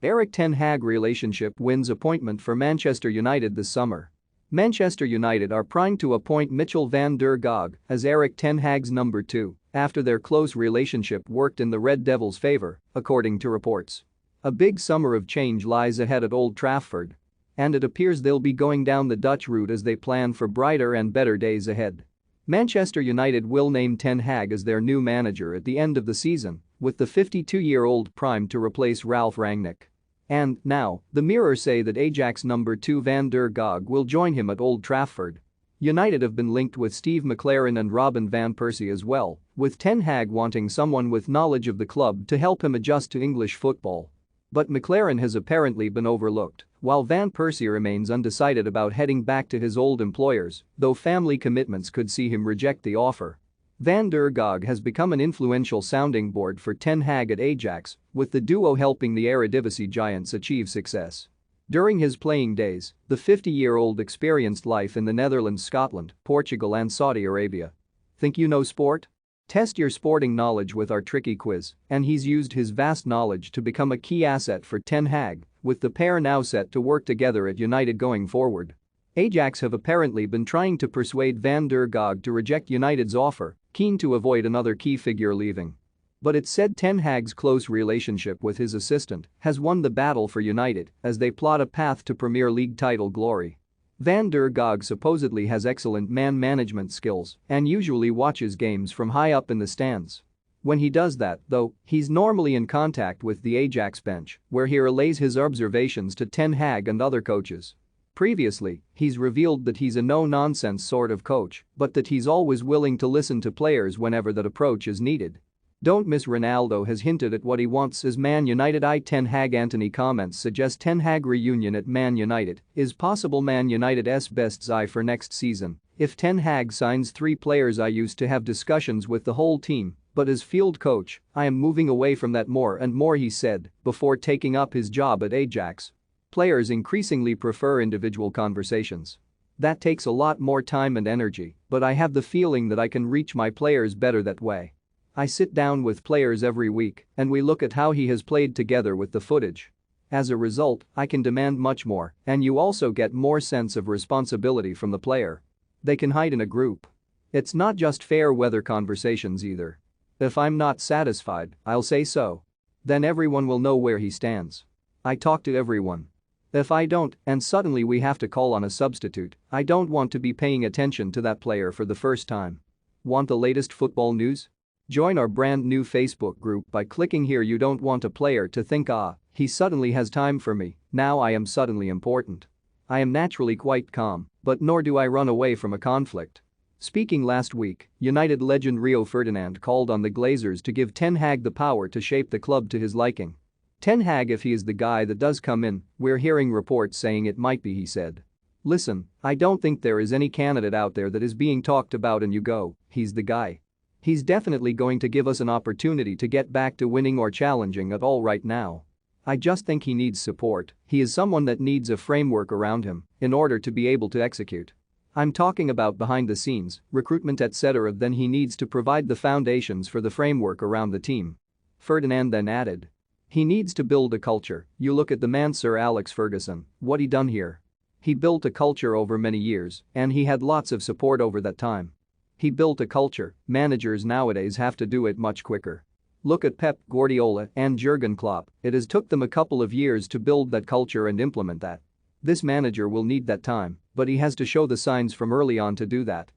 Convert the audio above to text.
Erik Ten Hag relationship wins appointment for Manchester United this summer. Manchester United are primed to appoint Michel van der Gog as Erik Ten Hag's number 2 after their close relationship worked in the Red Devils' favor, according to reports. A big summer of change lies ahead at Old Trafford. And it appears they'll be going down the Dutch route as they plan for brighter and better days ahead. Manchester United will name Ten Hag as their new manager at the end of the season, with the 52-year-old primed to replace Ralf Rangnick. And now, the Mirror say that Ajax number 2 Van der Gog will join him at Old Trafford. United have been linked with Steve McLaren and Robin van Persie as well, with Ten Hag wanting someone with knowledge of the club to help him adjust to English football. But McLaren has apparently been overlooked, while Van Persie remains undecided about heading back to his old employers, though family commitments could see him reject the offer. Van der Gog has become an influential sounding board for Ten Hag at Ajax, with the duo helping the Eredivisie giants achieve success. During his playing days, the 50-year-old experienced life in the Netherlands, Scotland, Portugal and Saudi Arabia. Think you know sport? Test your sporting knowledge with our tricky quiz, and he's used his vast knowledge to become a key asset for Ten Hag, with the pair now set to work together at United going forward. Ajax have apparently been trying to persuade Van der Gog to reject United's offer, keen to avoid another key figure leaving. But it's said Ten Hag's close relationship with his assistant has won the battle for United as they plot a path to Premier League title glory. Van der Gog supposedly has excellent man management skills and usually watches games from high up in the stands. When he does that, though, he's normally in contact with the Ajax bench, where he relays his observations to Ten Hag and other coaches. Previously, he's revealed that he's a no-nonsense sort of coach, but that he's always willing to listen to players whenever that approach is needed. Don't miss Ronaldo has hinted at what he wants as Man United. Ten Hag Anthony comments suggest Ten Hag reunion at Man United is possible. Man United's best eye for next season. If Ten Hag signs 3 players, I used to have discussions with the whole team, but as field coach, I am moving away from that more and more, he said, before taking up his job at Ajax. Players increasingly prefer individual conversations. That takes a lot more time and energy, but I have the feeling that I can reach my players better that way. I sit down with players every week and we look at how he has played together with the footage. As a result, I can demand much more, and you also get more sense of responsibility from the player. They can hide in a group. It's not just fair weather conversations either. If I'm not satisfied, I'll say so. Then everyone will know where he stands. I talk to everyone. If I don't, and suddenly we have to call on a substitute, I don't want to be paying attention to that player for the first time. Want the latest football news? Join our brand new Facebook group by clicking here. You don't want a player to think, he suddenly has time for me, now I am suddenly important. I am naturally quite calm, but nor do I run away from a conflict. Speaking last week, United legend Rio Ferdinand called on the Glazers to give Ten Hag the power to shape the club to his liking. Ten Hag, if he is the guy that does come in, we're hearing reports saying it might be, he said. Listen, I don't think there is any candidate out there that is being talked about and you go, he's the guy. He's definitely going to give us an opportunity to get back to winning or challenging at all right now. I just think he needs support. He is someone that needs a framework around him in order to be able to execute. I'm talking about behind the scenes, recruitment etc. Then he needs to provide the foundations for the framework around the team. Ferdinand then added. He needs to build a culture. You look at the man Sir Alex Ferguson, what he done here. He built a culture over many years and he had lots of support over that time. He built a culture. Managers nowadays have to do it much quicker. Look at Pep Guardiola and Jurgen Klopp, it has took them a couple of years to build that culture and implement that. This manager will need that time, but he has to show the signs from early on to do that.